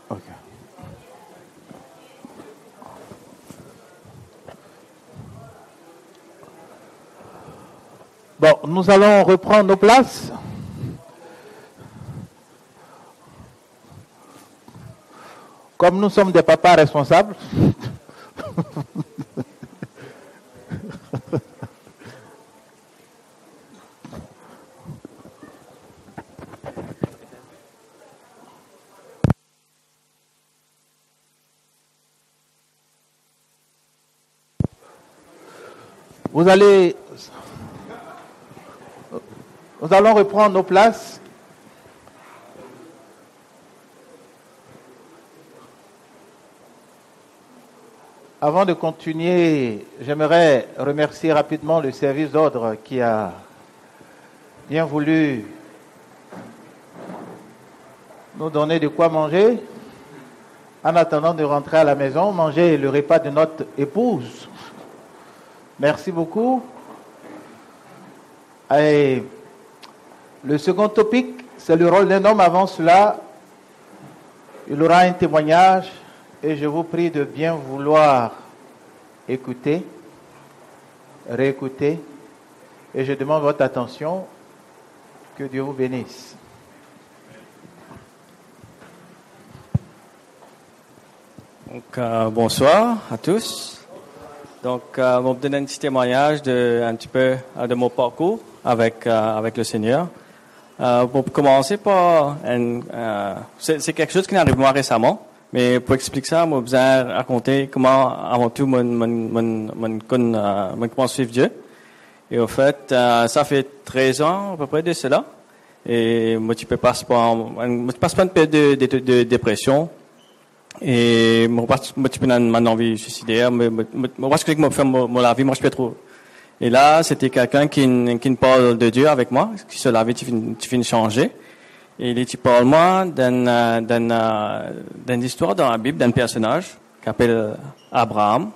Ok. Bon, nous allons reprendre nos places. Comme nous sommes des papas responsables, nous allons reprendre nos places. Avant de continuer, j'aimerais remercier rapidement le service d'ordre qui a bien voulu nous donner de quoi manger en attendant de rentrer à la maison, manger le repas de notre épouse. Merci beaucoup. Et le second topic, c'est le rôle d'un homme. Avant cela, il aura un témoignage et je vous prie de bien vouloir écouter, réécouter et je demande votre attention. Que Dieu vous bénisse. Donc, bonsoir à tous. Donc, je vais donner un petit témoignage un petit peu de mon parcours avec le Seigneur. Pour commencer c'est quelque chose qui n'arrive moi récemment, mais pour expliquer ça, moi, je vais raconter comment, avant tout, je commence à suivre Dieu. Et au fait, ça fait 13 ans à peu près de cela. Et moi, je passe pas une période de dépression. Et moi, je peux une envie suicidaire. Moi, je crois que moi, faire la vie, moi, je peux trop. Et là, c'était quelqu'un qui me parle de Dieu avec moi, qui se lavait, tu finis changer. Et il parle moi d'une histoire dans la Bible, d'un personnage qui s'appelle Abraham.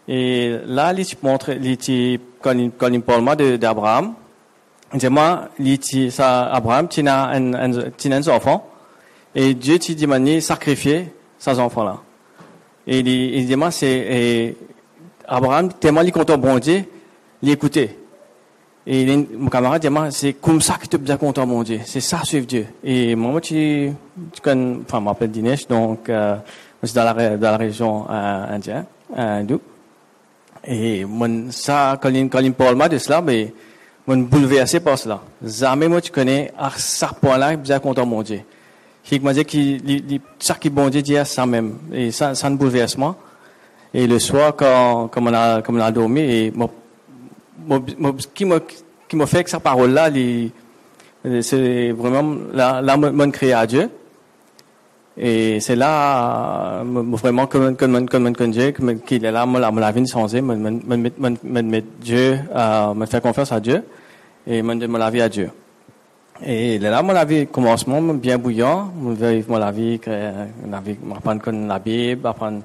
Et là, il montre, quand il parle moi d'Abraham, il dit moi, Abraham, tu as un enfant. Et Dieu t'a demandé de sacrifier ces enfants-là. Et il dit moi, Abraham, tellement il compte bon Dieu, il écoutait. Et mon camarade dit moi, c'est comme ça que tu es content mon Dieu. C'est ça, suivre Dieu. Et moi, je m'appelle Dinesh, donc, je suis dans la région indienne, hindoue. Et ça, quand il me parle de cela, mais, je suis bouleversé par cela. Jamais moi, tu connais, à ce point-là, je suis content mon Dieu. Il m'a dit que ça qui bon Dieu dit ça même. Et ça un bouleversement. Et le soir, comme on a dormi, et qui m'a fait que cette parole-là, c'est vraiment, là, mon créé à Dieu. Et c'est là, vraiment, comme Dieu, qu'il est là, la vie changée, mettre Dieu, me faire confiance à Dieu, et me la vie à Dieu. Et là, mon avis, commencement, bien bouillant, mon avis, apprendre la Bible, apprendre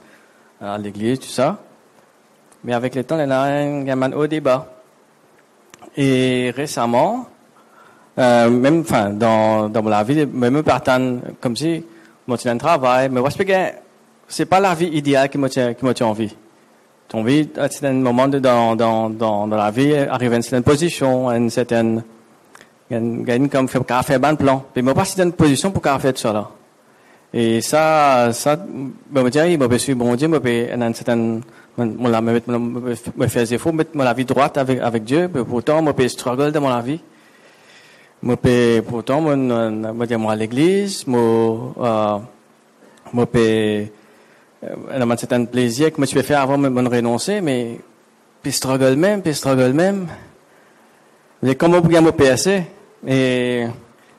à l'église, tout ça. Mais avec le temps, il y a un haut débat. Et récemment, même, dans mon vie, même partant, comme si, moi, tu as un travail, mais moi, je pense que c'est pas la vie idéale qui me tient envie. Ton vie, à un certain moment dans la vie, arrive à une certaine position, à une certaine, comme faire un plan. Mais moi, pas si dans une position pour faire ça là. Et ça, me dire, il me suit bon Dieu, me faire des efforts, mettre la vie droite avec Dieu, mais pourtant, me struggle dans mon vie. Pourtant, moi à l'église, un certain plaisir que je peux faire avant de renoncer, mais, puis struggle même. Mais comment vous me passer? Et,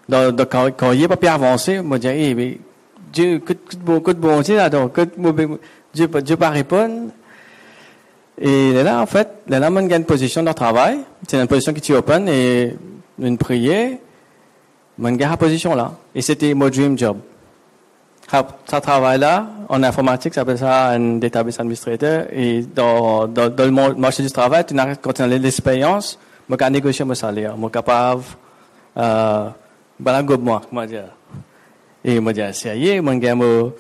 quand il n'y a pas pu avancer, je me dis, mais, Dieu, que bon Dieu, là, donc, Dieu pas répondre. Et là, en fait, là, on gagne une position dans le travail. C'est une position qui est open et, une prière, je gagne la position là. Et c'était mon dream job. Ça travaille là, en informatique, ça s'appelle ça un database administrateur. Et dans le marché du travail, quand tu as l'expérience, je peux négocier mon salaire. Je suis capable, voilà, comment dire. Et moi, je dis, sérieux, mon gars, mon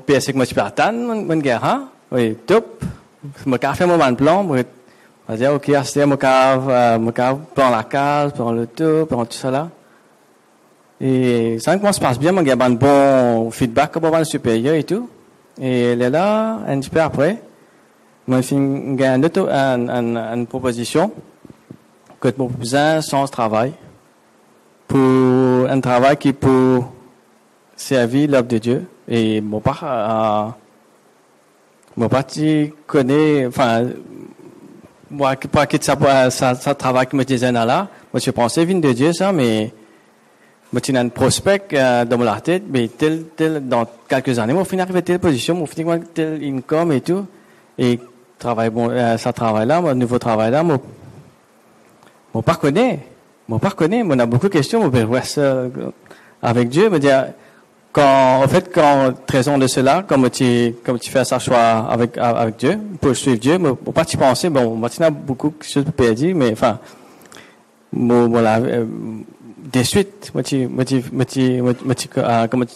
PSC que moi, je suis partant, mon gars, hein? Oui, top. Mon gars fait mon plan, moi, je dis, ok, c'est mon gars, prend la case, prend le tout, prend tout ça là. Et ça commence se passe bien, mon gars, un bon feedback pour le supérieur et tout. Et là, un petit peu après, moi, j'ai une proposition que mon besoin sans travail pour un travail qui peut servir l'œuvre de Dieu. Et mon père tu connais, enfin, moi, pas quitter ça travail que me disais là, moi, je pensais venir de Dieu, ça, mais, moi, tu as un prospect, dans mon tête, mais dans quelques années, moi, finir arriver telle position, moi, finir tel income et tout, et travail bon, ça travail là, mon nouveau travail là, mon père connaît, on a beaucoup de questions, on peut voir ça avec Dieu, me dire, quand 13 ans de cela, comme tu fais ça choix avec Dieu, pour suivre Dieu, moi, pas tu penser, bon, moi, tu as beaucoup de choses pour dire, mais, enfin, voilà, de suite, comme tu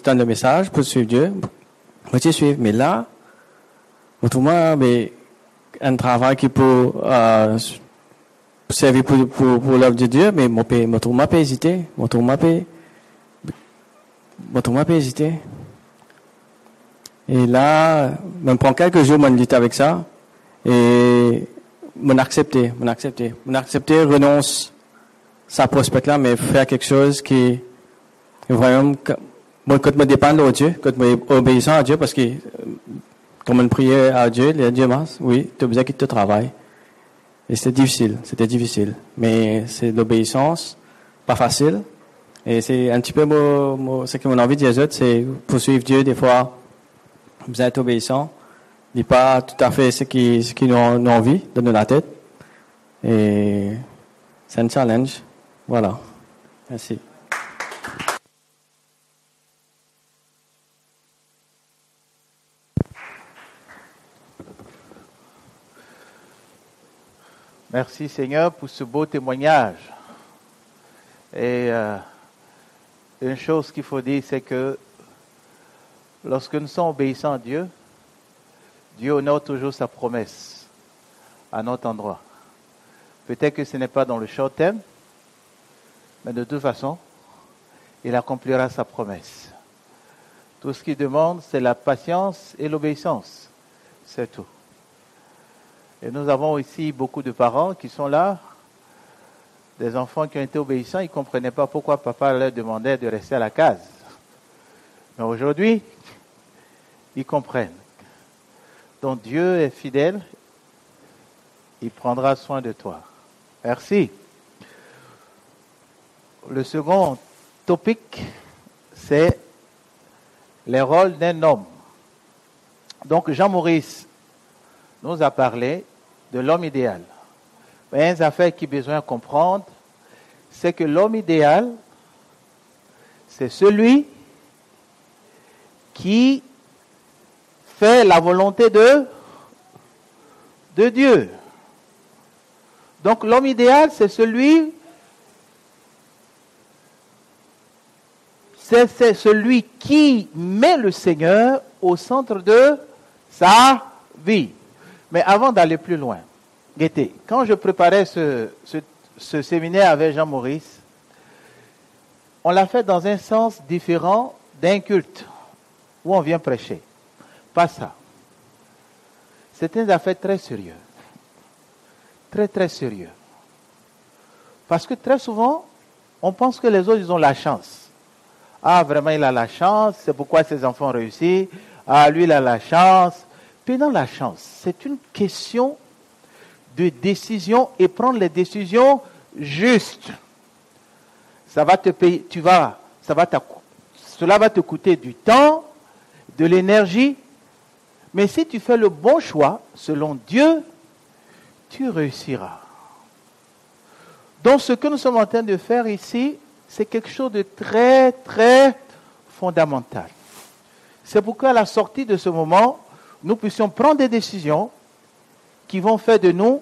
donnes le message pour suivre Dieu, moi, tu suivre, mais là, autrement, mais, un travail qui peut, servir pour l'œuvre de Dieu, mais mon tour m'a pas hésité. Mon tour m'a pas hésité. Et là, me prend quelques jours, m'en lutte avec ça, et m'en accepter, renonce sa prospect là, mais faire quelque chose qui, vraiment, moi, quand me dépend de Dieu, quand me obéissant à Dieu, parce que, comme on priait à Dieu, Dieu masse, oui, tu as besoin qu'il te travaille. Et c'était difficile. Mais c'est l'obéissance, pas facile. Et c'est un petit peu ce que mon envie de dire, c'est poursuivre Dieu, des fois, vous êtes obéissant. Il n'est pas tout à fait ce qui nous ont envie de dans la tête. Et c'est un challenge. Voilà. Merci. Merci Seigneur pour ce beau témoignage. Et une chose qu'il faut dire, c'est que lorsque nous sommes obéissants à Dieu, Dieu honore toujours sa promesse à notre endroit. Peut-être que ce n'est pas dans le short terme, mais de toute façon, il accomplira sa promesse. Tout ce qu'il demande, c'est la patience et l'obéissance. C'est tout. Et nous avons ici beaucoup de parents qui sont là, des enfants qui ont été obéissants, ils ne comprenaient pas pourquoi papa leur demandait de rester à la case. Mais aujourd'hui, ils comprennent. Donc Dieu est fidèle, il prendra soin de toi. Merci. Le second topic, c'est les rôles d'un homme. Donc Jean-Maurice nous a parlé de l'homme idéal. Mais une affaire qui a besoin de comprendre, c'est que l'homme idéal, c'est celui qui fait la volonté de Dieu. Donc l'homme idéal, c'est celui qui met le Seigneur au centre de sa vie. Mais avant d'aller plus loin, Gaëté, quand je préparais ce séminaire avec Jean-Maurice, on l'a fait dans un sens différent d'un culte où on vient prêcher. Pas ça. C'était une affaire très sérieuse. Très, très sérieux. Parce que très souvent, on pense que les autres, ils ont la chance. Ah, vraiment, il a la chance, c'est pourquoi ses enfants réussissent. Ah, lui, il a la chance. Puis dans la chance, c'est une question de décision et prendre les décisions justes. Ça va te payer, cela va te coûter du temps, de l'énergie, mais si tu fais le bon choix, selon Dieu, tu réussiras. Donc ce que nous sommes en train de faire ici, c'est quelque chose de très, très fondamental. C'est pourquoi à la sortie de ce moment, nous puissions prendre des décisions qui vont faire de nous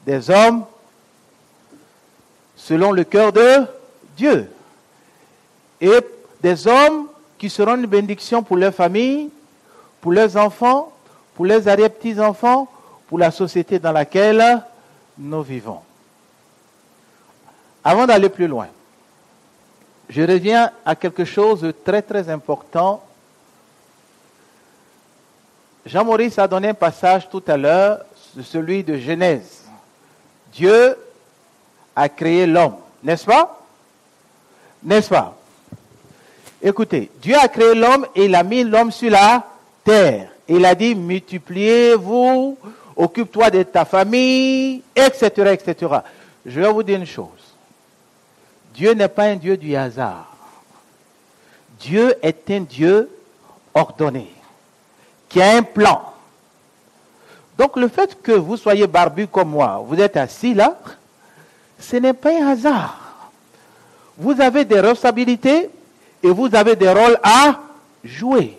des hommes selon le cœur de Dieu. et des hommes qui seront une bénédiction pour leur famille, pour leurs enfants, pour leurs arrière-petits-enfants, pour la société dans laquelle nous vivons. Avant d'aller plus loin, je reviens à quelque chose de très très important. Jean-Maurice a donné un passage tout à l'heure, celui de Genèse. Dieu a créé l'homme, n'est-ce pas? N'est-ce pas? Écoutez, Dieu a créé l'homme et il a mis l'homme sur la terre. Il a dit, multipliez-vous, occupe-toi de ta famille, etc., etc. Je vais vous dire une chose. Dieu n'est pas un Dieu du hasard. Dieu est un Dieu ordonné, qui a un plan. Donc le fait que vous soyez barbu comme moi, vous êtes assis là, ce n'est pas un hasard. Vous avez des responsabilités et vous avez des rôles à jouer.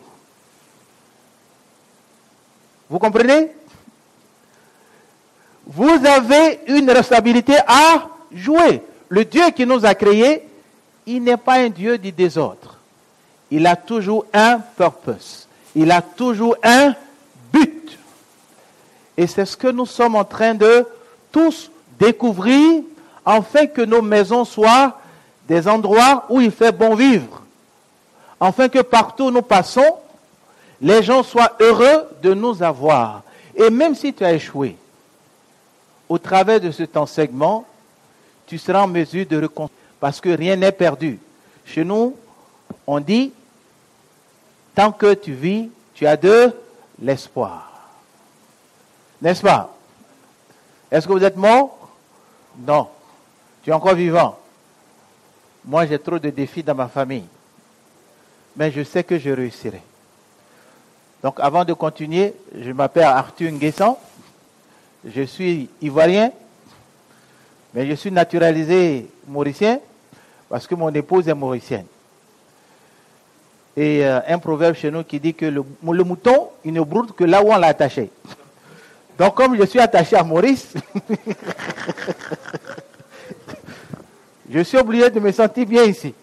Vous comprenez? Vous avez une responsabilité à jouer. Le Dieu qui nous a créés, il n'est pas un Dieu du désordre. Il a toujours un purpose. Il a toujours un but. Et c'est ce que nous sommes en train de tous découvrir, afin que nos maisons soient des endroits où il fait bon vivre. Afin que partout où nous passons, les gens soient heureux de nous avoir. Et même si tu as échoué, au travers de cet enseignement, tu seras en mesure de reconstruire. Parce que rien n'est perdu. Chez nous, on dit, tant que tu vis, tu as de l'espoir. N'est-ce pas? Est-ce que vous êtes mort? Non. Tu es encore vivant. Moi, j'ai trop de défis dans ma famille. Mais je sais que je réussirai. Donc, avant de continuer, je m'appelle Arthur Nguessan. Je suis ivoirien. Mais je suis naturalisé mauricien parce que mon épouse est mauricienne. Et un proverbe chez nous qui dit que le mouton, il ne broute que là où on l'a attaché. Donc comme je suis attaché à Maurice, je suis obligé de me sentir bien ici.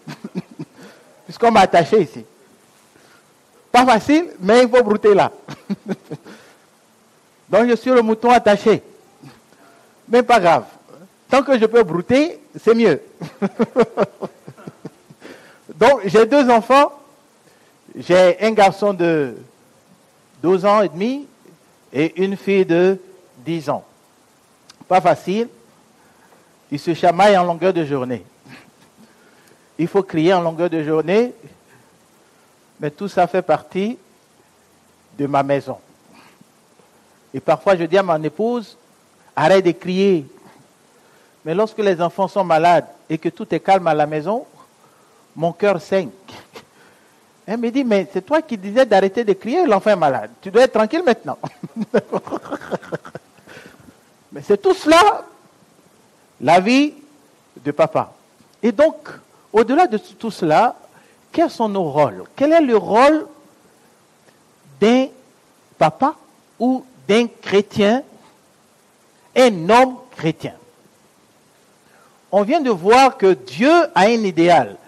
Puisqu'on m'a attaché ici. Pas facile, mais il faut brouter là. Donc je suis le mouton attaché. Mais pas grave. Tant que je peux brouter, c'est mieux. Donc, j'ai 2 enfants. J'ai un garçon de 12 ans et demi et une fille de 10 ans. Pas facile. Ils se chamaillent en longueur de journée. Il faut crier en longueur de journée. Mais tout ça fait partie de ma maison. Et parfois, je dis à mon épouse, arrête de crier. Mais lorsque les enfants sont malades et que tout est calme à la maison, mon cœur saigne. Elle me dit, mais c'est toi qui disais d'arrêter de crier, l'enfant est malade. Tu dois être tranquille maintenant. Mais c'est tout cela, la vie de papa. Et donc, au-delà de tout cela, quels sont nos rôles? Quel est le rôle d'un papa ou d'un chrétien, un homme chrétien? On vient de voir que Dieu a un idéal.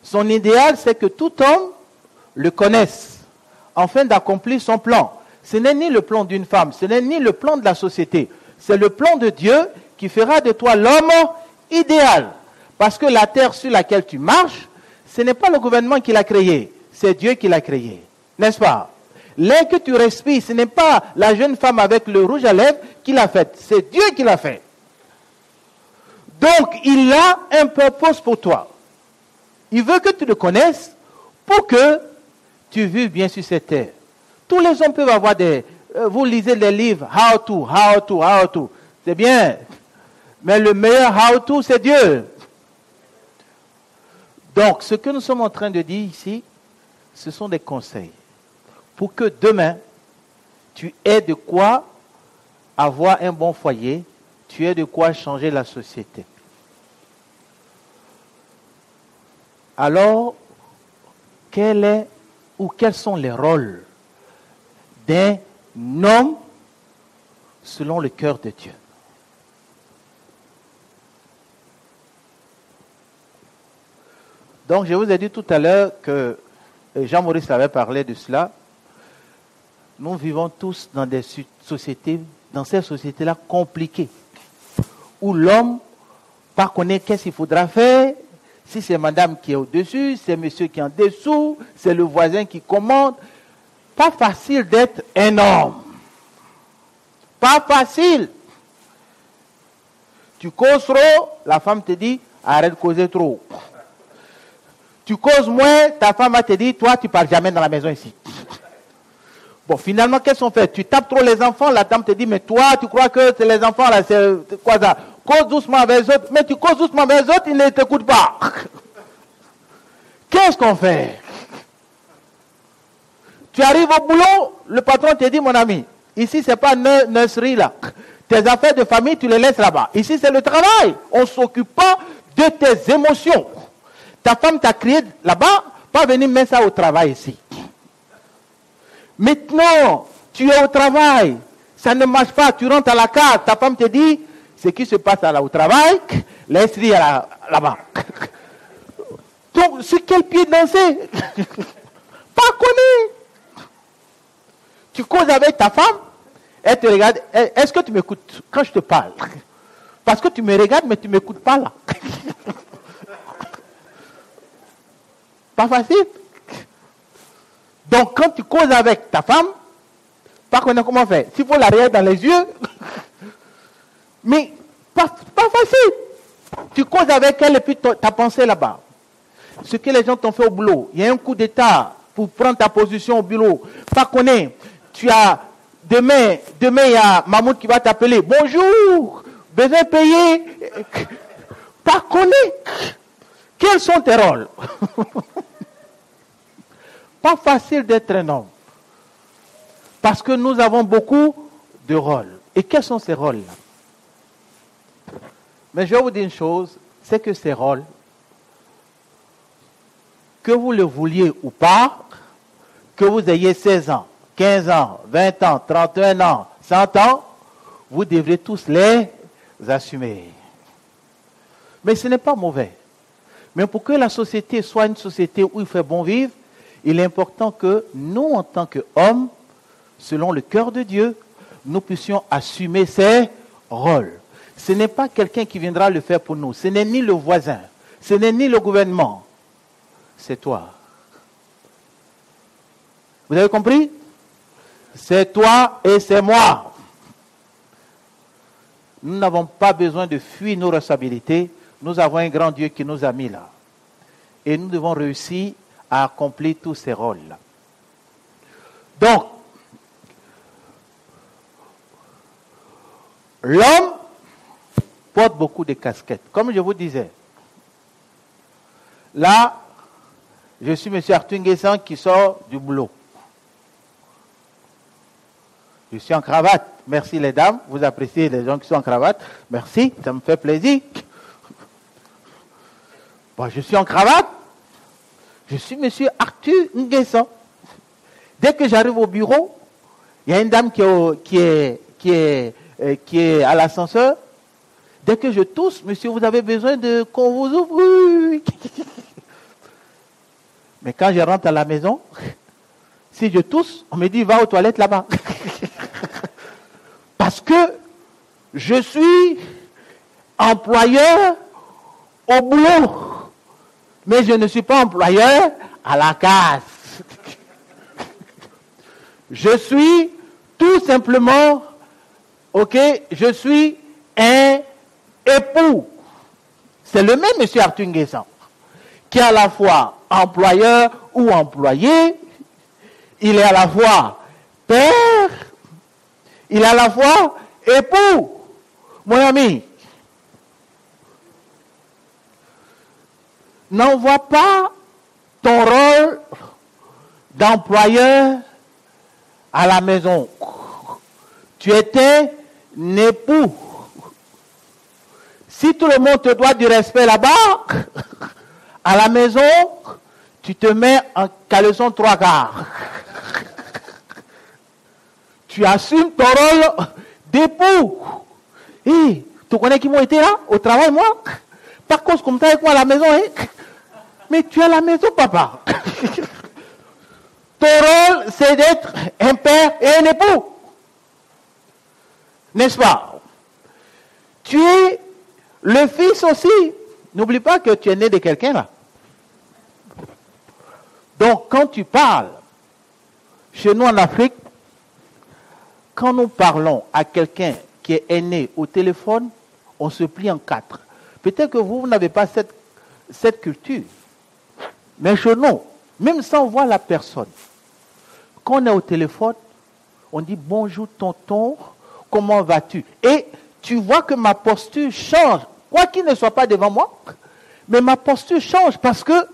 Son idéal, c'est que tout homme le connaisse, afin d'accomplir son plan. Ce n'est ni le plan d'une femme, ce n'est ni le plan de la société. C'est le plan de Dieu qui fera de toi l'homme idéal. Parce que la terre sur laquelle tu marches, ce n'est pas le gouvernement qui l'a créé, c'est Dieu qui l'a créé. N'est-ce pas? L'air que tu respires, ce n'est pas la jeune femme avec le rouge à lèvres qui l'a fait, c'est Dieu qui l'a fait. Donc, il a un purpose pour toi. Il veut que tu le connaisses pour que tu vives bien sur cette terre. Tous les hommes peuvent avoir des... vous lisez les livres, how to. C'est bien. Mais le meilleur how to, c'est Dieu. Donc, ce que nous sommes en train de dire ici, ce sont des conseils. Pour que demain, tu aies de quoi avoir un bon foyer, tu aies de quoi changer la société. Alors, quels sont les rôles d'un homme selon le cœur de Dieu? Donc, je vous ai dit tout à l'heure que Jean-Maurice avait parlé de cela. Nous vivons tous dans des sociétés, dans ces sociétés-là compliquées, où l'homme pas connaît qu'est-ce qu'il faudra faire, si c'est madame qui est au-dessus, c'est monsieur qui est en dessous, c'est le voisin qui commande. Pas facile d'être un homme. Pas facile. Tu causes trop, la femme te dit, arrête de causer trop. Tu causes moins, ta femme va te dire, toi, tu ne pars jamais dans la maison ici. Bon, finalement, qu'est-ce qu'on fait? Tu tapes trop les enfants, la dame te dit, mais toi, tu crois que c'est les enfants, là, c'est quoi ça? Cause doucement avec les autres, mais tu causes doucement avec les autres, ils ne t'écoutent pas. Qu'est-ce qu'on fait? Tu arrives au boulot, le patron te dit, mon ami, ici, ce n'est pas nurserie, là. Tes affaires de famille, tu les laisses là-bas. Ici, c'est le travail. On ne s'occupe pas de tes émotions. Ta femme t'a crié là-bas, pas venir mettre ça au travail ici. Maintenant, tu es au travail, ça ne marche pas, tu rentres à la case, ta femme te dit, ce qui se passe là au travail, laisse-le là-bas. Donc, sur quel pied danser? Pas connu. Tu causes avec ta femme, elle te regarde, est-ce que tu m'écoutes quand je te parle? Parce que tu me regardes, mais tu ne m'écoutes pas là. Pas facile. Donc, quand tu causes avec ta femme, pas connaître comment faire. S'il faut la regarder dans les yeux, mais pas facile. Tu causes avec elle et puis ta pensée là-bas. Ce que les gens t'ont fait au boulot, il y a un coup d'état pour prendre ta position au bureau. Pas connaître. Tu as demain, il y a Mahmoud qui va t'appeler. Bonjour, besoin de payer. Pas connaître. Quels sont tes rôles? Pas facile d'être un homme. Parce que nous avons beaucoup de rôles. Et quels sont ces rôles-là? Mais je vais vous dire une chose, c'est que ces rôles, que vous le vouliez ou pas, que vous ayez 16 ans, 15 ans, 20 ans, 31 ans, 100 ans, vous devrez tous les assumer. Mais ce n'est pas mauvais. Mais pour que la société soit une société où il fait bon vivre, il est important que nous, en tant qu'hommes, selon le cœur de Dieu, nous puissions assumer ces rôles. Ce n'est pas quelqu'un qui viendra le faire pour nous. Ce n'est ni le voisin. Ce n'est ni le gouvernement. C'est toi. Vous avez compris? C'est toi et c'est moi. Nous n'avons pas besoin de fuir nos responsabilités. Nous avons un grand Dieu qui nous a mis là. Et nous devons réussir à accomplir tous ces rôles-là. Donc, l'homme porte beaucoup de casquettes. Comme je vous disais, là, je suis M. Arthur Nguessan qui sort du boulot. Je suis en cravate. Merci les dames. Vous appréciez les gens qui sont en cravate. Merci, ça me fait plaisir. Bon, je suis en cravate. Je suis M. Arthur Nguessan. Dès que j'arrive au bureau, il y a une dame qui est à l'ascenseur. Dès que je tousse, monsieur, vous avez besoin qu'on vous ouvre. Mais quand je rentre à la maison, si je tousse, on me dit, va aux toilettes là-bas. Parce que je suis employeur au boulot. Mais je ne suis pas employeur à la case. Je suis tout simplement, je suis un époux. C'est le même M. Arthur Nguessan, qui est à la fois employeur ou employé. Il est à la fois père, il est à la fois époux. Mon ami, n'envoie pas ton rôle d'employeur à la maison. Tu étais un époux. Si tout le monde te doit du respect là-bas, à la maison, tu te mets en caleçon 3/4. Tu assumes ton rôle d'époux. Et tu connais qui m'ont été là, au travail, moi? Par contre, comme ça avec moi à la maison, hein? Mais tu es à la maison, papa. Ton rôle, c'est d'être un père et un époux. N'est-ce pas? Tu es le fils aussi. N'oublie pas que tu es né de quelqu'un là. Donc, quand tu parles, chez nous en Afrique, quand nous parlons à quelqu'un qui est né au téléphone, on se plie en quatre. Peut-être que vous n'avez pas cette culture. Mais chez nous, même sans voir la personne, quand on est au téléphone, on dit bonjour tonton, comment vas-tu? Et tu vois que ma posture change, quoi qu'il ne soit pas devant moi, mais ma posture change parce que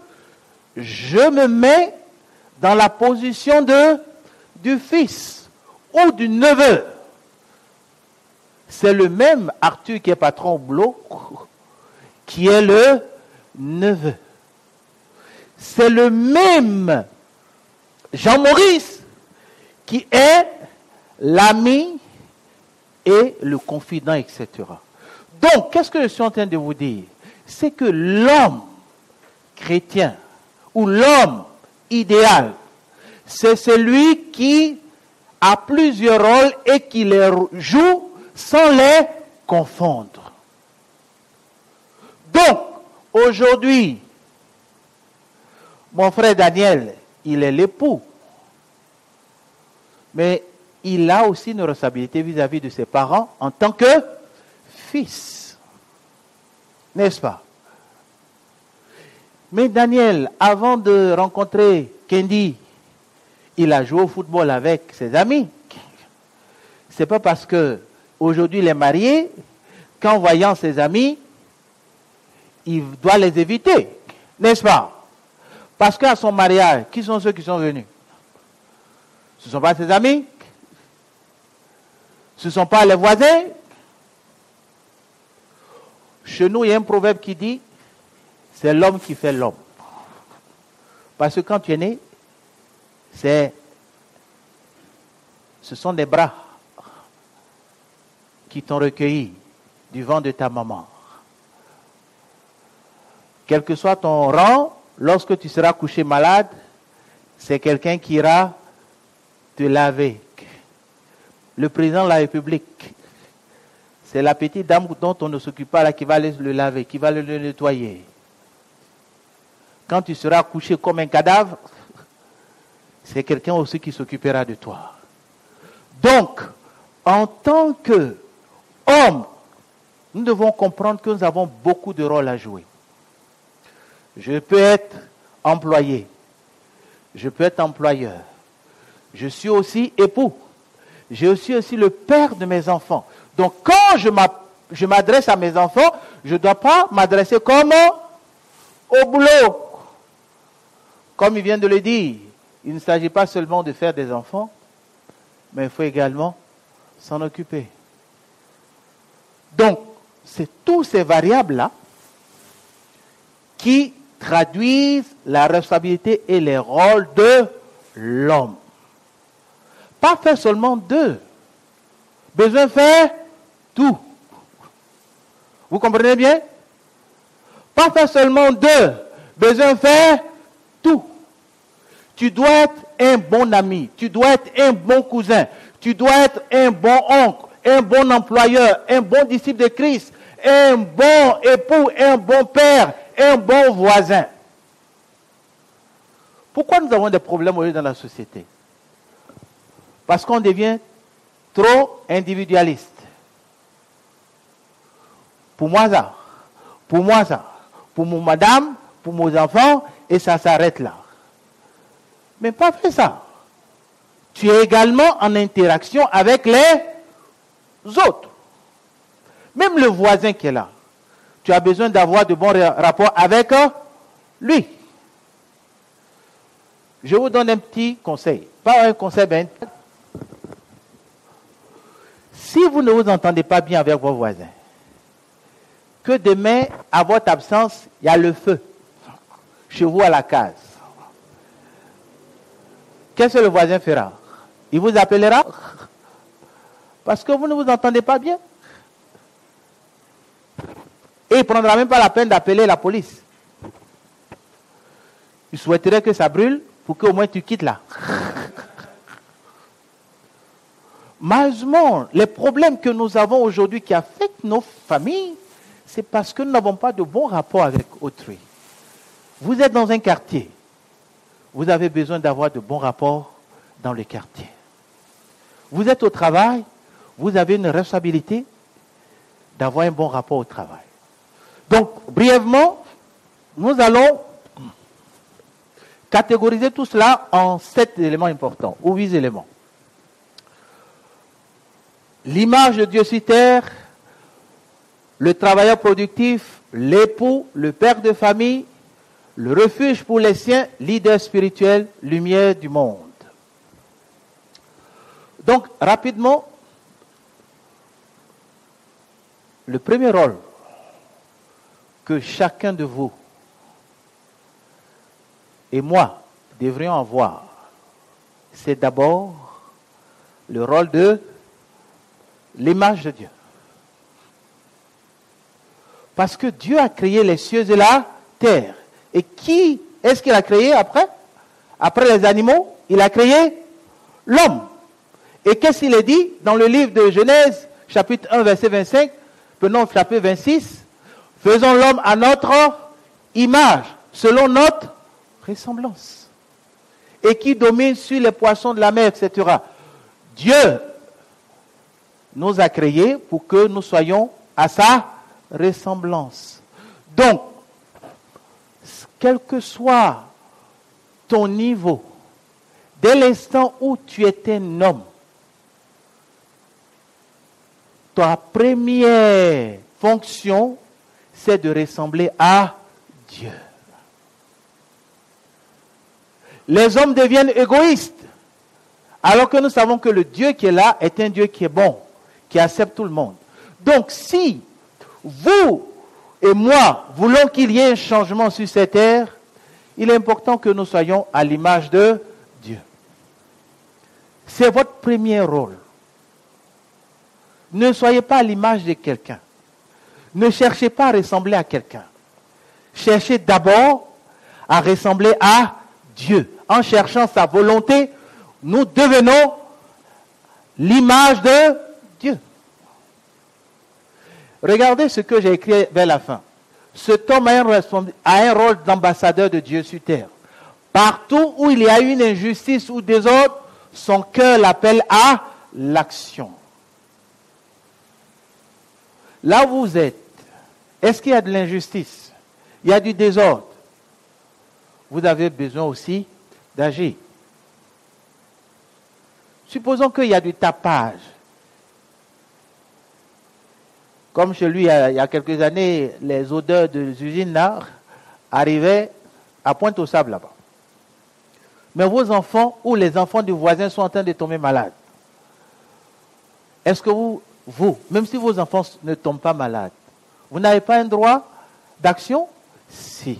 je me mets dans la position du fils ou du neveu. C'est le même Arthur qui est patron au boulot, qui est le neveu. C'est le même Jean-Maurice qui est l'ami et le confident, etc. Donc, qu'est-ce que je suis en train de vous dire? C'est que l'homme chrétien ou l'homme idéal, c'est celui qui a plusieurs rôles et qui les joue sans les confondre. Donc, aujourd'hui, mon frère Daniel, il est l'époux, mais il a aussi une responsabilité vis-à-vis de ses parents en tant que fils. N'est-ce pas? Mais Daniel, avant de rencontrer Kendi, il a joué au football avec ses amis. C'est pas parce que aujourd'hui il est marié qu'en voyant ses amis, il doit les éviter. N'est-ce pas? Parce qu'à son mariage, qui sont ceux qui sont venus? Ce ne sont pas ses amis? Ce ne sont pas les voisins? Chez nous, il y a un proverbe qui dit, c'est l'homme qui fait l'homme. Parce que quand tu es né, ce sont des bras qui t'ont recueilli du ventre de ta maman. Quel que soit ton rang, lorsque tu seras couché malade, c'est quelqu'un qui ira te laver. Le président de la République, c'est la petite dame dont on ne s'occupe pas là qui va le laver, qui va le nettoyer. Quand tu seras couché comme un cadavre, c'est quelqu'un aussi qui s'occupera de toi. Donc, en tant qu'homme, nous devons comprendre que nous avons beaucoup de rôles à jouer. Je peux être employé. Je peux être employeur. Je suis aussi époux. Je suis aussi le père de mes enfants. Donc, quand je m'adresse à mes enfants, je ne dois pas m'adresser comme au boulot. Comme il vient de le dire, il ne s'agit pas seulement de faire des enfants, mais il faut également s'en occuper. Donc, c'est tous ces variables-là qui traduisent la responsabilité et les rôles de l'homme. Pas faire seulement deux. Besoin de faire tout. Vous comprenez bien? Pas faire seulement deux. Besoin de faire tout. Tu dois être un bon ami. Tu dois être un bon cousin. Tu dois être un bon oncle, un bon employeur, un bon disciple de Christ, un bon époux, un bon père, un bon voisin. Pourquoi nous avons des problèmes aujourd'hui dans la société? Parce qu'on devient trop individualiste. Pour moi ça, pour moi ça, pour mon madame, pour mes enfants, et ça s'arrête là. Mais pas fait ça. Tu es également en interaction avec les autres. Même le voisin qui est là, tu as besoin d'avoir de bons rapports avec lui. Je vous donne un petit conseil. Pas un conseil, ben. Si vous ne vous entendez pas bien avec vos voisins, que demain, à votre absence, il y a le feu chez vous à la case. Qu'est-ce que le voisin fera? Il vous appellera parce que vous ne vous entendez pas bien. Et il ne prendra même pas la peine d'appeler la police. Je souhaiterais que ça brûle pour qu'au moins tu quittes là. Malheureusement, les problèmes que nous avons aujourd'hui qui affectent nos familles, c'est parce que nous n'avons pas de bon rapport avec autrui. Vous êtes dans un quartier. Vous avez besoin d'avoir de bons rapports dans le quartier. Vous êtes au travail. Vous avez une responsabilité d'avoir un bon rapport au travail. Donc, brièvement, nous allons catégoriser tout cela en 7 éléments importants, ou 8 éléments. L'image de Dieu sur terre, le travailleur productif, l'époux, le père de famille, le refuge pour les siens, leader spirituel, lumière du monde. Donc, rapidement, le premier rôle que chacun de vous et moi devrions avoir, c'est d'abord le rôle de l'image de Dieu. Parce que Dieu a créé les cieux et la terre. Et qui est-ce qu'il a créé après? Après les animaux, il a créé l'homme. Et qu'est-ce qu'il est dit dans le livre de Genèse, chapitre 1, verset 25, prenons le chapitre 26, faisons l'homme à notre image, selon notre ressemblance. Et qui domine sur les poissons de la mer, etc. Dieu nous a créés pour que nous soyons à sa ressemblance. Donc, quel que soit ton niveau, dès l'instant où tu es un homme, ta première fonction, c'est de ressembler à Dieu. Les hommes deviennent égoïstes, alors que nous savons que le Dieu qui est là est un Dieu qui est bon, qui accepte tout le monde. Donc, si vous et moi voulons qu'il y ait un changement sur cette terre, il est important que nous soyons à l'image de Dieu. C'est votre premier rôle. Ne soyez pas à l'image de quelqu'un. Ne cherchez pas à ressembler à quelqu'un. Cherchez d'abord à ressembler à Dieu. En cherchant sa volonté, nous devenons l'image de Dieu. Regardez ce que j'ai écrit vers la fin. Cet homme a un rôle d'ambassadeur de Dieu sur terre. Partout où il y a une injustice ou désordre, son cœur l'appelle à l'action. Là où vous êtes, est-ce qu'il y a de l'injustice? Il y a du désordre. Vous avez besoin aussi d'agir. Supposons qu'il y a du tapage. Comme chez lui, il y a quelques années, les odeurs des usines là arrivaient à Pointe-aux-Sables là-bas. Mais vos enfants ou les enfants du voisin sont en train de tomber malades. Est-ce que vous, même si vos enfants ne tombent pas malades, vous n'avez pas un droit d'action? Si.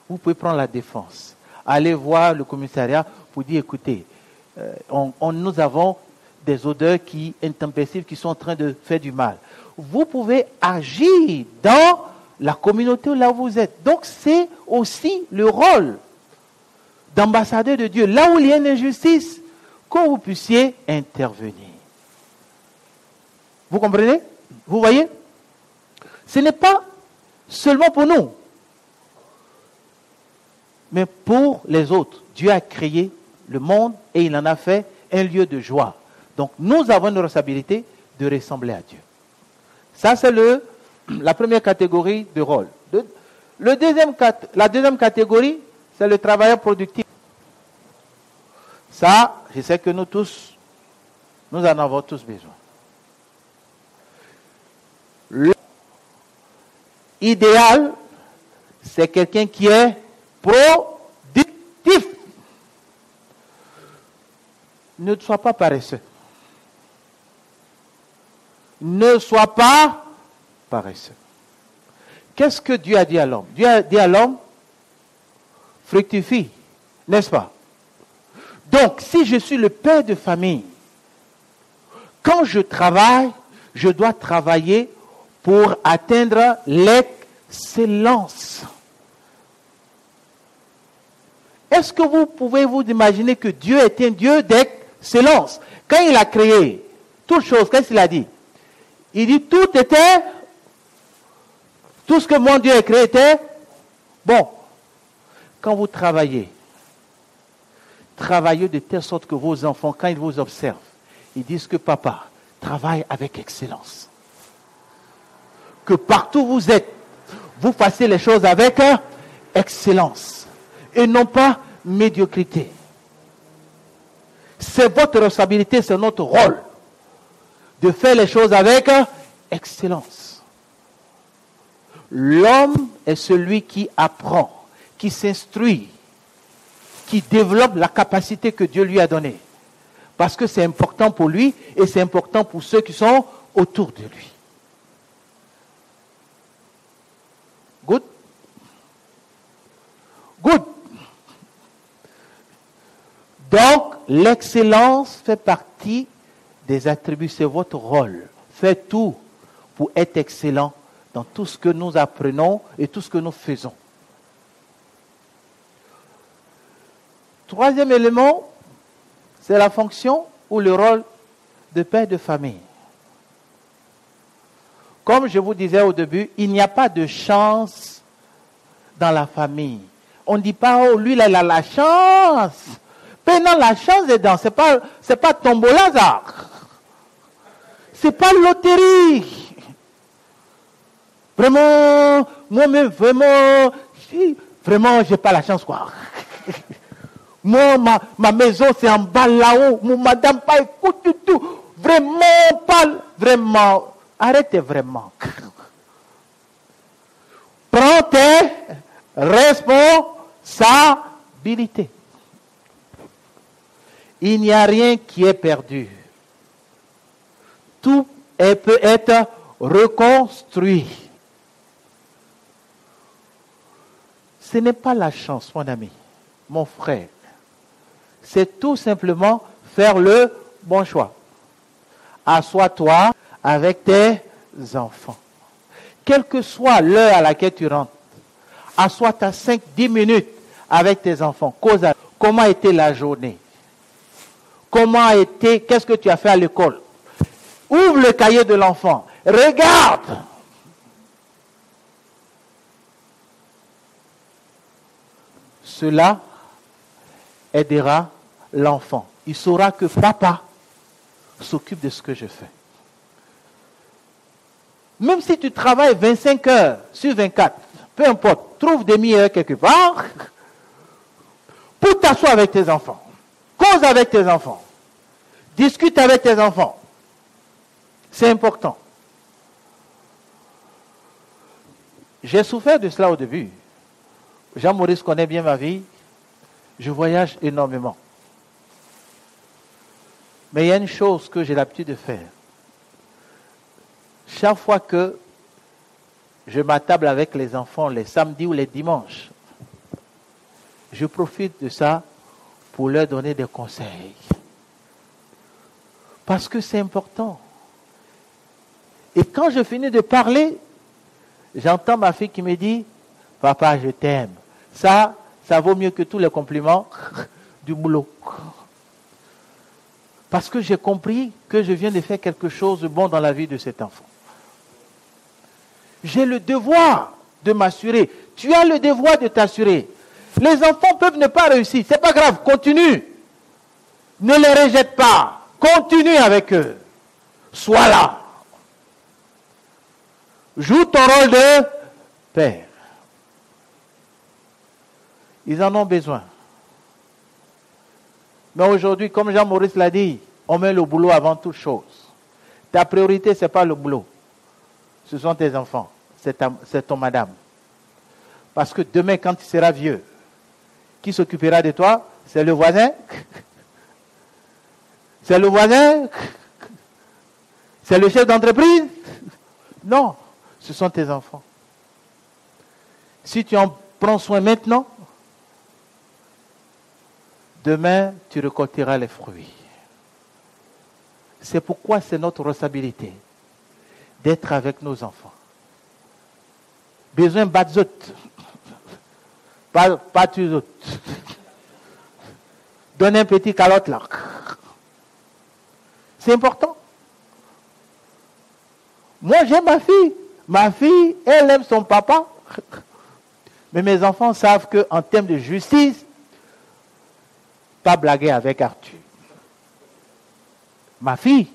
Vous pouvez prendre la défense. Allez voir le commissariat pour dire, écoutez, nous avons des odeurs intempestives qui sont en train de faire du mal. Vous pouvez agir dans la communauté là où vous êtes. Donc c'est aussi le rôle d'ambassadeur de Dieu. Là où il y a une injustice, que vous puissiez intervenir. Vous comprenez? Vous voyez? Ce n'est pas seulement pour nous, mais pour les autres. Dieu a créé le monde et il en a fait un lieu de joie. Donc nous avons une responsabilité de ressembler à Dieu. Ça, c'est la première catégorie de rôle. La deuxième catégorie, c'est le travailleur productif. Ça, je sais que nous en avons tous besoin. L'idéal, c'est quelqu'un qui est productif. Ne sois pas paresseux. Ne sois pas paresseux. Qu'est-ce que Dieu a dit à l'homme? Dieu a dit à l'homme, fructifie, n'est-ce pas? Donc, si je suis le père de famille, quand je travaille, je dois travailler pour atteindre l'excellence. Est-ce que vous pouvez vous imaginer que Dieu est un Dieu d'excellence? Quand il a créé toutes choses, qu'est-ce qu'il a dit? Il dit tout ce que mon Dieu a créé était bon. Quand vous travaillez de telle sorte que vos enfants, quand ils vous observent, ils disent que papa travaille avec excellence. Que partout où vous êtes, vous fassiez les choses avec excellence et non pas médiocrité. C'est votre responsabilité, c'est notre rôle de faire les choses avec excellence. L'homme est celui qui apprend, qui s'instruit, qui développe la capacité que Dieu lui a donnée. Parce que c'est important pour lui et c'est important pour ceux qui sont autour de lui. Good? Good. Donc, l'excellence fait partie des attributs, c'est votre rôle. Faites tout pour être excellent dans tout ce que nous apprenons et tout ce que nous faisons. Troisième élément, c'est la fonction ou le rôle de père de famille. Comme je vous disais au début, il n'y a pas de chance dans la famille. On ne dit pas, oh, lui, là, il a la chance. Mais non, la chance est dans, c'est pas tombola hasard. C'est pas loterie. Vraiment, moi-même, vraiment, j'ai pas la chance, quoi. Moi, ma maison, c'est en bas là-haut. Mon madame, pas écoute du tout. Vraiment, pas, vraiment. Arrêtez vraiment. Prends tes responsabilités. Il n'y a rien qui est perdu. Tout peut être reconstruit. Ce n'est pas la chance, mon ami, mon frère. C'est tout simplement faire le bon choix. Assois-toi avec tes enfants. Quelle que soit l'heure à laquelle tu rentres, assois-toi 5-10 minutes avec tes enfants. Comment était la journée? Qu'est-ce que tu as fait à l'école? Ouvre le cahier de l'enfant. Regarde. Cela aidera l'enfant. Il saura que papa s'occupe de ce que je fais. Même si tu travailles 25 heures sur 24, peu importe, trouve des demi-heures quelque part pour t'asseoir avec tes enfants. Cause avec tes enfants. Discute avec tes enfants. C'est important. J'ai souffert de cela au début. Jean-Maurice connaît bien ma vie. Je voyage énormément. Mais il y a une chose que j'ai l'habitude de faire. Chaque fois que je m'attable avec les enfants les samedis ou les dimanches, je profite de ça pour leur donner des conseils. Parce que c'est important. Et quand je finis de parler, j'entends ma fille qui me dit « Papa, je t'aime ». Ça vaut mieux que tous les compliments du boulot. Parce que j'ai compris que je viens de faire quelque chose de bon dans la vie de cet enfant. J'ai le devoir de m'assurer. Tu as le devoir de t'assurer. Les enfants peuvent ne pas réussir. C'est pas grave, continue. Ne les rejette pas. Continue avec eux. Sois là. Joue ton rôle de père. Ils en ont besoin. Mais aujourd'hui, comme Jean-Maurice l'a dit, on met le boulot avant toute chose. Ta priorité, ce n'est pas le boulot. Ce sont tes enfants. C'est ton madame. Parce que demain, quand tu seras vieux, qui s'occupera de toi? C'est le voisin? C'est le voisin? C'est le chef d'entreprise? Non, ce sont tes enfants. Si tu en prends soin maintenant, demain, tu récolteras les fruits. C'est pourquoi c'est notre responsabilité d'être avec nos enfants. Besoin batzot. Pas tu autres. donne un petit calotte là. C'est important. Moi, j'aime ma fille. Ma fille, elle aime son papa. Mais mes enfants savent qu'en termes de justice, pas blaguer avec Arthur. Ma fille,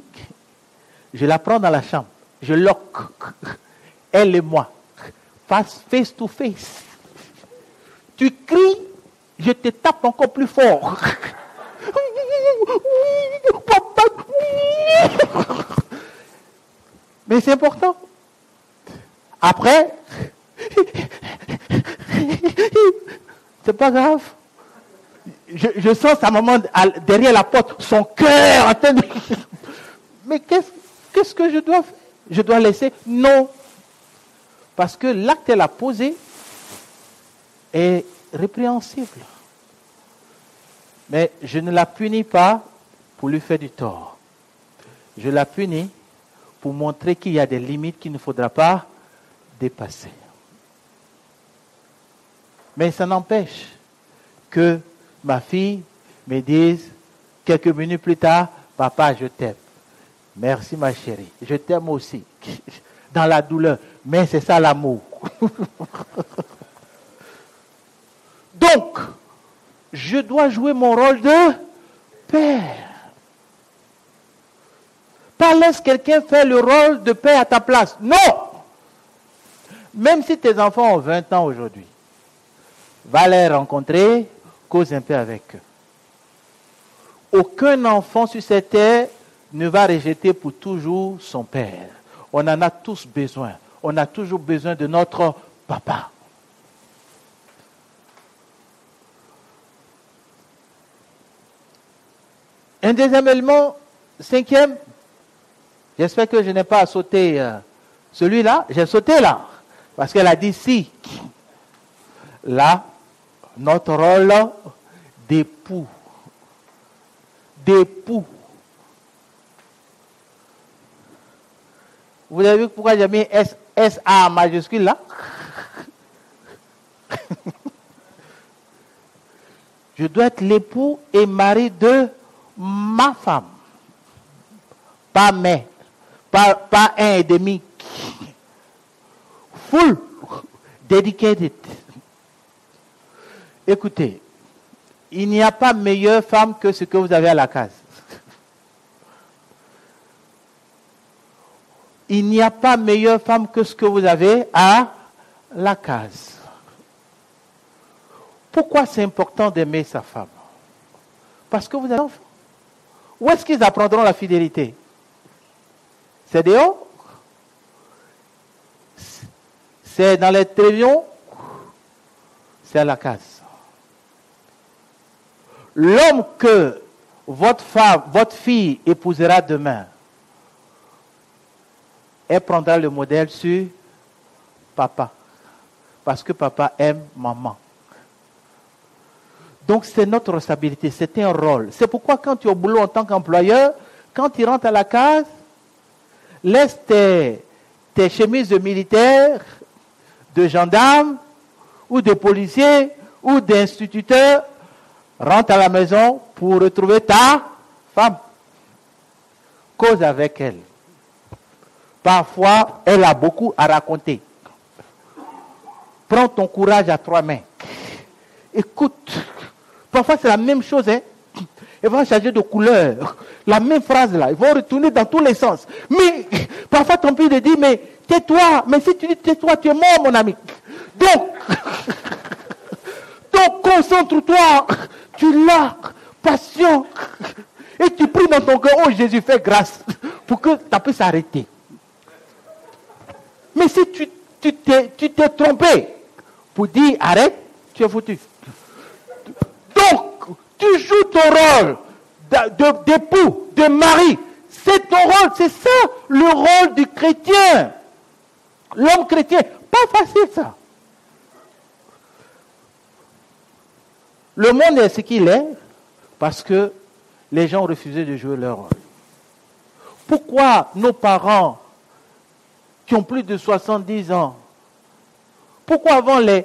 je la prends dans la chambre. Je lock. Elle et moi. Face to face. Tu cries, je te tape encore plus fort. Mais c'est important. Après, c'est pas grave. Je sens sa maman derrière la porte, son cœur en train de... Mais qu'est-ce que je dois faire? Je dois laisser? Non. Parce que l'acte qu'elle a posé est répréhensible. Mais je ne la punis pas pour lui faire du tort. Je la punis pour montrer qu'il y a des limites qu'il ne faudra pas dépasser. Mais ça n'empêche que ma fille me dise quelques minutes plus tard, papa, je t'aime. Merci ma chérie, je t'aime aussi. Dans la douleur, mais c'est ça l'amour. Donc, je dois jouer mon rôle de père. Pas laisse quelqu'un faire le rôle de père à ta place. Non! Même si tes enfants ont 20 ans aujourd'hui, va les rencontrer, cause un peu avec eux. Aucun enfant sur cette terre ne va rejeter pour toujours son père. On en a tous besoin. On a toujours besoin de notre papa. Un deuxième élément, cinquième, j'espère que je n'ai pas sauté celui-là, j'ai sauté là, parce qu'elle a dit si. Là, notre rôle d'époux. D'époux. Vous avez vu pourquoi j'ai mis S-A majuscule là? Je dois être l'époux et mari de ma femme. Pas mais. Pas un et demi. Full. Dedicated. Écoutez, il n'y a pas meilleure femme que ce que vous avez à la case. Il n'y a pas meilleure femme que ce que vous avez à la case. Pourquoi c'est important d'aimer sa femme? Parce que vous avez enfants. Où est-ce qu'ils apprendront la fidélité? C'est dehors? C'est dans les télévisions? C'est à la case. L'homme que votre femme, votre fille épousera demain, elle prendra le modèle sur papa. Parce que papa aime maman. Donc c'est notre responsabilité, c'est un rôle. C'est pourquoi quand tu es au boulot en tant qu'employeur, quand tu rentres à la case, laisse tes chemises de militaire, de gendarme, ou de policier, ou d'instituteur, rentre à la maison pour retrouver ta femme. Cause avec elle. Parfois, elle a beaucoup à raconter. Prends ton courage à 3 mains. Écoute. Parfois, c'est la même chose. Hein? Ils vont changer de couleur. La même phrase là. Ils vont retourner dans tous les sens. Mais, parfois, ton père te dit, mais tais-toi. Mais si tu dis tais-toi, tu es mort, mon ami. Donc concentre-toi. Tu l'as. Patient. Et tu pries dans ton cœur, oh Jésus, fais grâce. Pour que ça puisse s'arrêter. Mais si tu t'es trompé pour dire arrête, tu es foutu. Donc, tu joues ton rôle d'époux, de mari. C'est ton rôle, c'est ça le rôle du chrétien. L'homme chrétien, pas facile ça. Le monde est ce qu'il est parce que les gens ont refusé de jouer leur rôle. Pourquoi nos parents qui ont plus de 70 ans, pourquoi avant les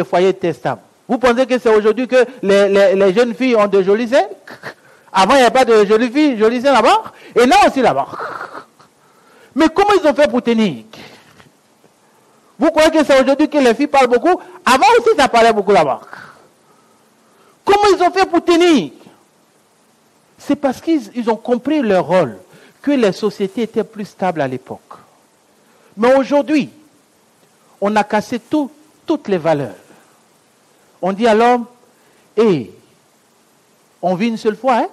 foyers testables, Vous pensez que c'est aujourd'hui que les jeunes filles ont de jolis seins? Avant, il n'y avait pas de jolies filles, jolis seins là-bas. Et là aussi là-bas. Mais comment ils ont fait pour tenir? Vous croyez que c'est aujourd'hui que les filles parlent beaucoup? Avant aussi, ça parlait beaucoup là-bas. Comment ils ont fait pour tenir? C'est parce qu'ils ont compris leur rôle, que les sociétés étaient plus stables à l'époque. Mais aujourd'hui, on a cassé toutes les valeurs. On dit à l'homme, on vit une seule fois, hein?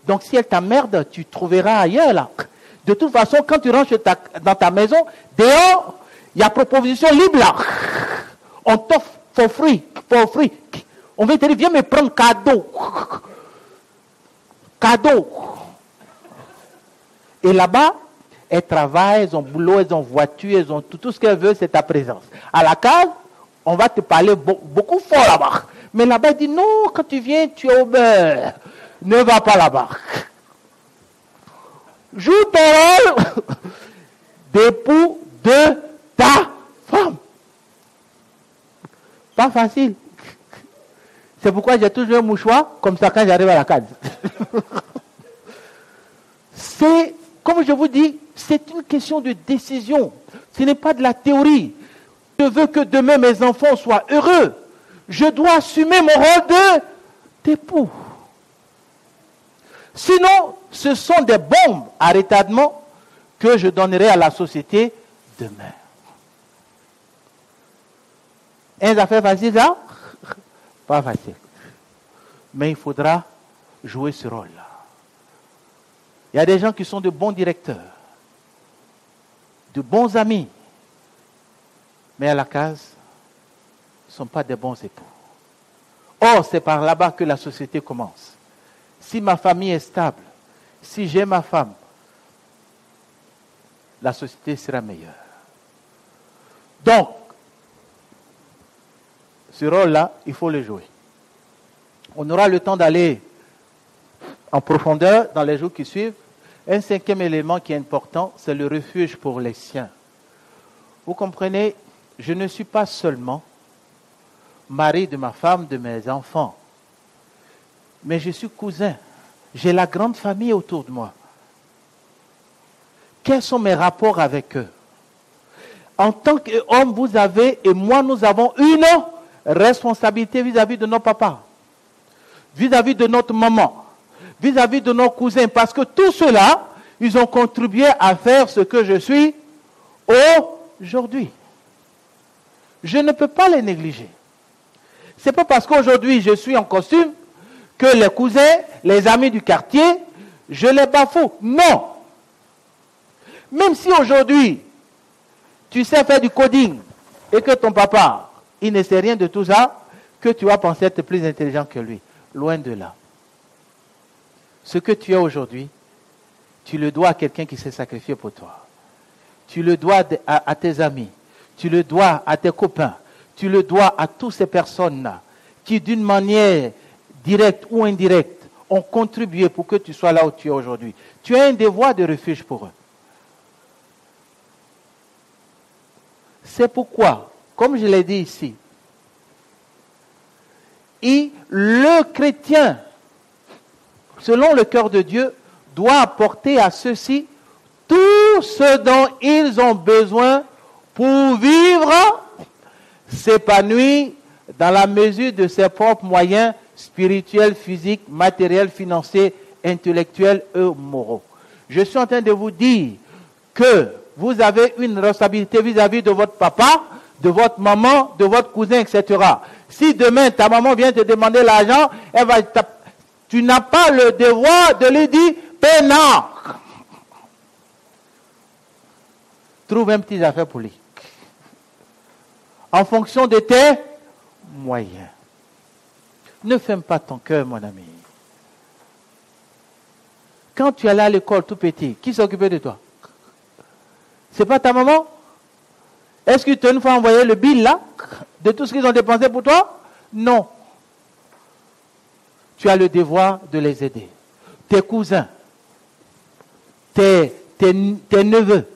Donc si elle t'emmerde, tu trouveras ailleurs là. De toute façon, quand tu rentres dans ta maison, dehors, il y a proposition libre là. On t'offre for free. On va te dire, viens me prendre cadeau. Cadeau. Et là-bas, elles travaillent, elles ont boulot, elles ont voiture, elles ont tout ce qu'elles veulent, c'est ta présence. À la case, on va te parler beaucoup fort là-bas. Mais là-bas, il dit, non, quand tu viens, tu es au beurre. Ne va pas là-bas. Joue ton rôle d'époux de ta femme. Pas facile. C'est pourquoi j'ai toujours un mouchoir, comme ça quand j'arrive à la case. C'est, comme je vous dis, c'est une question de décision. Ce n'est pas de la théorie. Je veux que demain mes enfants soient heureux. Je dois assumer mon rôle d'époux. Sinon, ce sont des bombes à retardement que je donnerai à la société demain. Une affaire facile, ça? Pas facile. Mais il faudra jouer ce rôle-là. Il y a des gens qui sont de bons directeurs, de bons amis, mais à la case, ne sont pas des bons époux. Or, c'est par là-bas que la société commence. Si ma famille est stable, si j'ai ma femme, la société sera meilleure. Donc, ce rôle-là, il faut le jouer. On aura le temps d'aller en profondeur dans les jours qui suivent. Un cinquième élément qui est important, c'est le refuge pour les siens. Vous comprenez, je ne suis pas seulement mari de ma femme, de mes enfants, mais je suis cousin. J'ai la grande famille autour de moi. Quels sont mes rapports avec eux? En tant qu'homme, vous avez, et moi, nous avons une responsabilité vis-à-vis de nos papas, vis-à-vis de notre maman, vis-à-vis de nos cousins, parce que tout cela, ils ont contribué à faire ce que je suis aujourd'hui. Je ne peux pas les négliger. C'est pas parce qu'aujourd'hui je suis en costume que les cousins, les amis du quartier, je les bafoue. Non. Même si aujourd'hui, tu sais faire du coding et que ton papa, il ne sait rien de tout ça, que tu vas penser être plus intelligent que lui. Loin de là. Ce que tu as aujourd'hui, tu le dois à quelqu'un qui s'est sacrifié pour toi. Tu le dois à tes amis. Tu le dois à tes copains. Tu le dois à toutes ces personnes-là qui, d'une manière directe ou indirecte, ont contribué pour que tu sois là où tu es aujourd'hui. Tu as un devoir de refuge pour eux. C'est pourquoi, comme je l'ai dit ici, le chrétien, selon le cœur de Dieu, doit apporter à ceux-ci tout ce dont ils ont besoin pour vivre, s'épanouir dans la mesure de ses propres moyens spirituels, physiques, matériels, financiers, intellectuels et moraux. Je suis en train de vous dire que vous avez une responsabilité vis-à-vis de votre papa, de votre maman, de votre cousin, etc. Si demain ta maman vient te demander l'argent, tu n'as pas le devoir de lui dire « paie non ». Trouve un petit affaire pour lui. En fonction de tes moyens. Ne ferme pas ton cœur, mon ami. Quand tu allais à l'école tout petit, qui s'occupait de toi? C'est pas ta maman? Est-ce qu'ils t'ont une fois envoyé le bill là, de tout ce qu'ils ont dépensé pour toi? Non. Tu as le devoir de les aider. Tes cousins, tes neveux.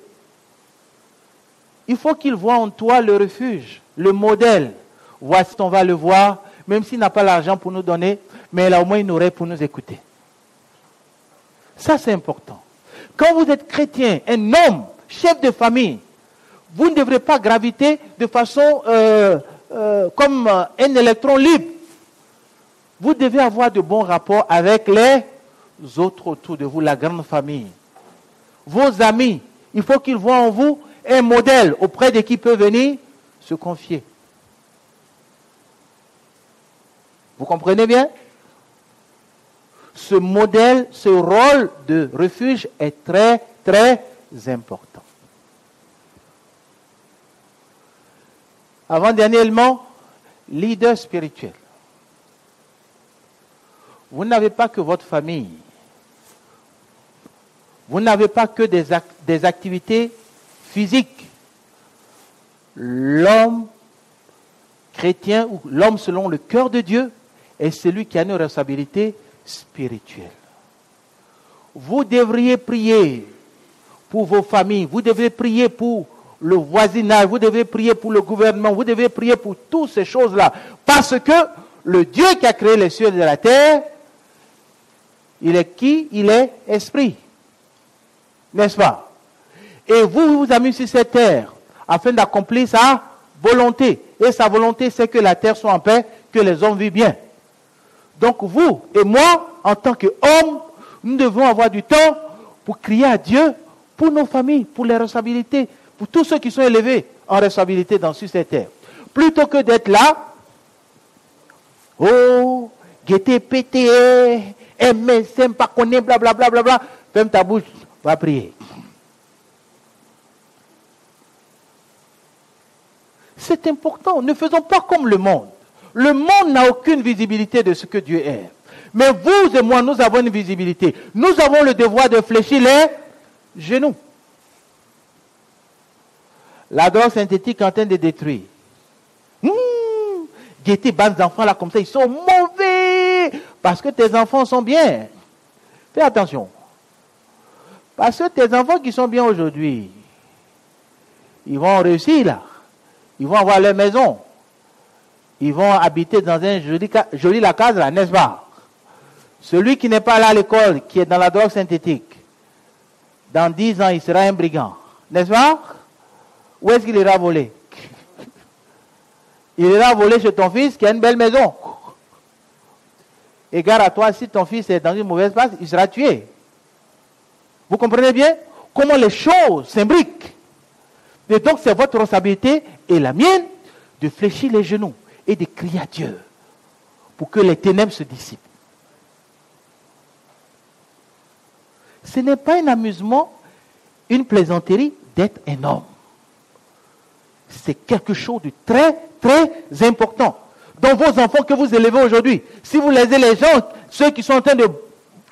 Il faut qu'ils voient en toi le refuge, le modèle. voici, on va le voir, même s'il n'a pas l'argent pour nous donner, mais il a au moins une oreille pour nous écouter. Ça, c'est important. Quand vous êtes chrétien, un homme, chef de famille, vous ne devrez pas graviter de façon comme un électron libre. Vous devez avoir de bons rapports avec les autres autour de vous, la grande famille. Vos amis, il faut qu'ils voient en vous un modèle auprès de qui peut venir se confier. Vous comprenez bien? Ce modèle, ce rôle de refuge est très, très important. Avant-dernièrement, leader spirituel. Vous n'avez pas que votre famille. Vous n'avez pas que des activités physiques. L'homme chrétien ou l'homme selon le cœur de Dieu est celui qui a une responsabilité spirituelle. Vous devriez prier pour vos familles, vous devez prier pour le voisinage, vous devez prier pour le gouvernement, vous devez prier pour toutes ces choses-là. Parce que le Dieu qui a créé les cieux et la terre, il est qui? Il est esprit. N'est-ce pas? Et vous vous avez mis sur cette terre afin d'accomplir sa volonté. Et sa volonté, c'est que la terre soit en paix, que les hommes vivent bien. Donc vous et moi, en tant qu'hommes, nous devons avoir du temps pour crier à Dieu, pour nos familles, pour les responsabilités, pour tous ceux qui sont élevés en responsabilité sur cette terre. Plutôt que d'être là, oh, guetter, péter, MSM, pas connaître, blablabla, bla, ferme ta bouche, va prier. C'est important, ne faisons pas comme le monde. Le monde n'a aucune visibilité de ce que Dieu est. Mais vous et moi, nous avons une visibilité. Nous avons le devoir de fléchir les genoux. La drogue synthétique est en train de détruire. Guetter, bas enfants là comme ça, ils sont mauvais. Parce que tes enfants sont bien. Fais attention. Parce que tes enfants qui sont bien aujourd'hui, ils vont réussir là. Ils vont avoir leur maison. Ils vont habiter dans un joli la case là, n'est-ce pas? Celui qui n'est pas là à l'école, qui est dans la drogue synthétique, dans 10 ans, il sera un brigand. N'est-ce pas? Où est-ce qu'il ira voler? Il ira voler chez ton fils qui a une belle maison. Et gare à toi, si ton fils est dans une mauvaise place, il sera tué. Vous comprenez bien comment les choses s'imbriquent? Et donc c'est votre responsabilité et la mienne de fléchir les genoux et de crier à Dieu pour que les ténèbres se dissipent. Ce n'est pas un amusement, une plaisanterie d'être un homme. C'est quelque chose de très, très important. Dans vos enfants que vous élevez aujourd'hui, si vous laissez les gens, ceux qui sont en train de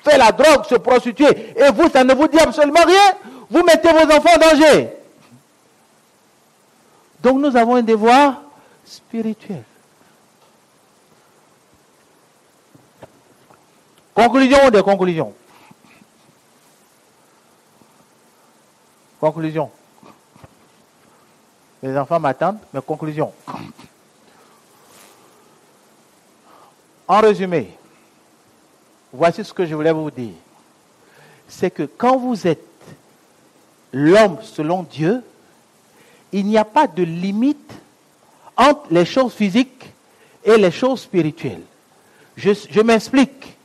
faire la drogue, se prostituer, et vous, ça ne vous dit absolument rien, vous mettez vos enfants en danger. Donc nous avons un devoir spirituel. Conclusion ou des conclusions? Conclusion. Les enfants m'attendent, mais conclusion. En résumé, voici ce que je voulais vous dire. C'est que quand vous êtes l'homme selon Dieu, il n'y a pas de limite entre les choses physiques et les choses spirituelles. Je m'explique.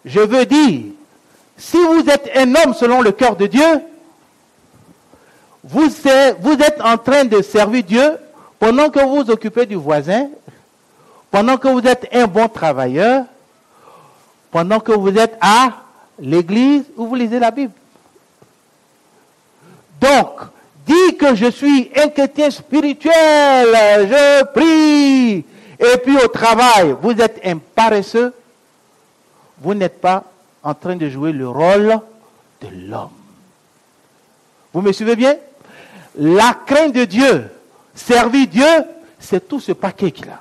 Je veux dire, si vous êtes un homme selon le cœur de Dieu, vous êtes en train de servir Dieu pendant que vous vous occupez du voisin, pendant que vous êtes un bon travailleur, pendant que vous êtes à l'église où vous lisez la Bible. Donc, dis que je suis un chrétien spirituel, je prie, et puis au travail, vous êtes un paresseux, vous n'êtes pas en train de jouer le rôle de l'homme. Vous me suivez bien? La crainte de Dieu, servir Dieu, c'est tout ce package-là.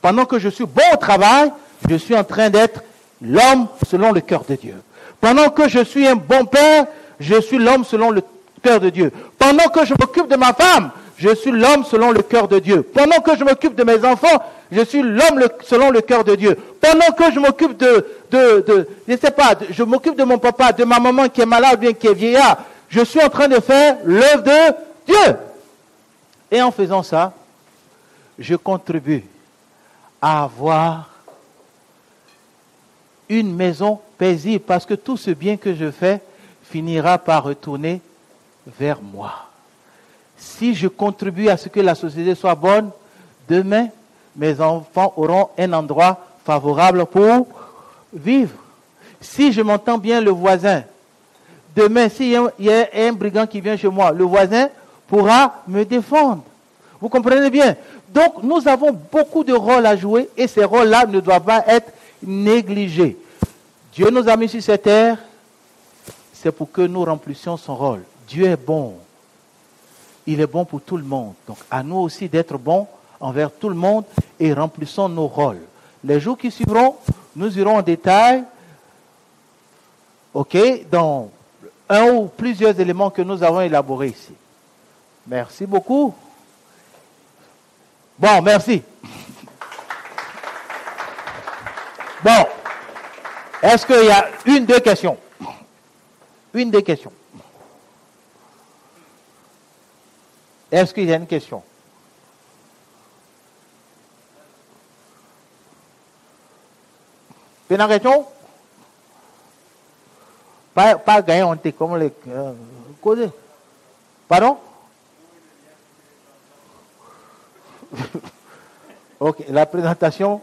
Pendant que je suis bon au travail, je suis en train d'être l'homme selon le cœur de Dieu. Pendant que je suis un bon père, je suis l'homme selon le cœur de Dieu. Pendant que je m'occupe de ma femme, Je suis l'homme selon le cœur de Dieu. Pendant que je m'occupe de mes enfants, je suis l'homme selon le cœur de Dieu. Pendant que je m'occupe je sais pas, je m'occupe de mon papa, de ma maman qui est malade ou bien qui est vieillard, je suis en train de faire l'œuvre de Dieu. Et en faisant ça, je contribue à avoir une maison paisible parce que tout ce bien que je fais finira par retourner vers moi. Si je contribue à ce que la société soit bonne, demain, mes enfants auront un endroit favorable pour vivre. Si je m'entends bien le voisin, demain, s'il y a un brigand qui vient chez moi, le voisin pourra me défendre. Vous comprenez bien? Donc, nous avons beaucoup de rôles à jouer et ces rôles-là ne doivent pas être négligés. Dieu nous a mis sur cette terre, c'est pour que nous remplissions son rôle. Dieu est bon. Il est bon pour tout le monde. Donc, à nous aussi d'être bons envers tout le monde et remplissons nos rôles. Les jours qui suivront, nous irons en détail, dans un ou plusieurs éléments que nous avons élaborés ici. Merci beaucoup. Bon, merci. Bon, est-ce qu'il y a deux questions? Une des questions. Est-ce qu'il y a une question? Une question? Pas gagner on t'est comme les causes. Pardon? Ok, la présentation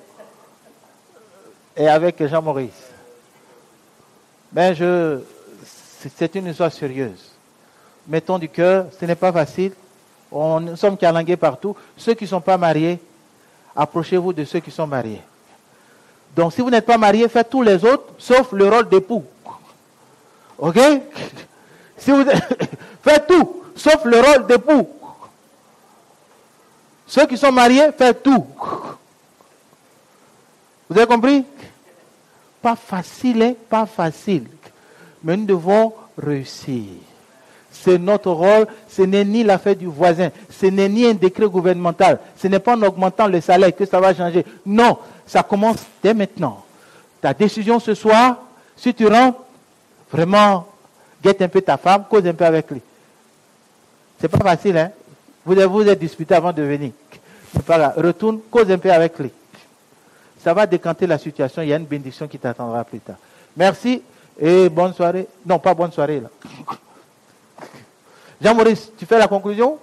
est avec Jean-Maurice. Mais c'est une histoire sérieuse. Mettons du cœur, ce n'est pas facile. Nous sommes calangués partout. Ceux qui ne sont pas mariés, approchez-vous de ceux qui sont mariés. Donc, si vous n'êtes pas marié, faites tous les autres, sauf le rôle d'époux. Ok? Si vous faites tout, sauf le rôle d'époux. Ceux qui sont mariés, faites tout. Vous avez compris? Pas facile, hein? Pas facile. Mais nous devons réussir. C'est notre rôle, ce n'est ni l'affaire du voisin, ce n'est ni un décret gouvernemental, ce n'est pas en augmentant le salaire que ça va changer. Non, ça commence dès maintenant. Ta décision ce soir, si tu rentres, vraiment, guette un peu ta femme, cause un peu avec lui. C'est pas facile, hein? Vous êtes disputé avant de venir. C'est pas grave. Retourne, cause un peu avec lui. Ça va décanter la situation, il y a une bénédiction qui t'attendra plus tard. Merci et bonne soirée. Non, pas bonne soirée là. Jean-Maurice, tu fais la conclusion?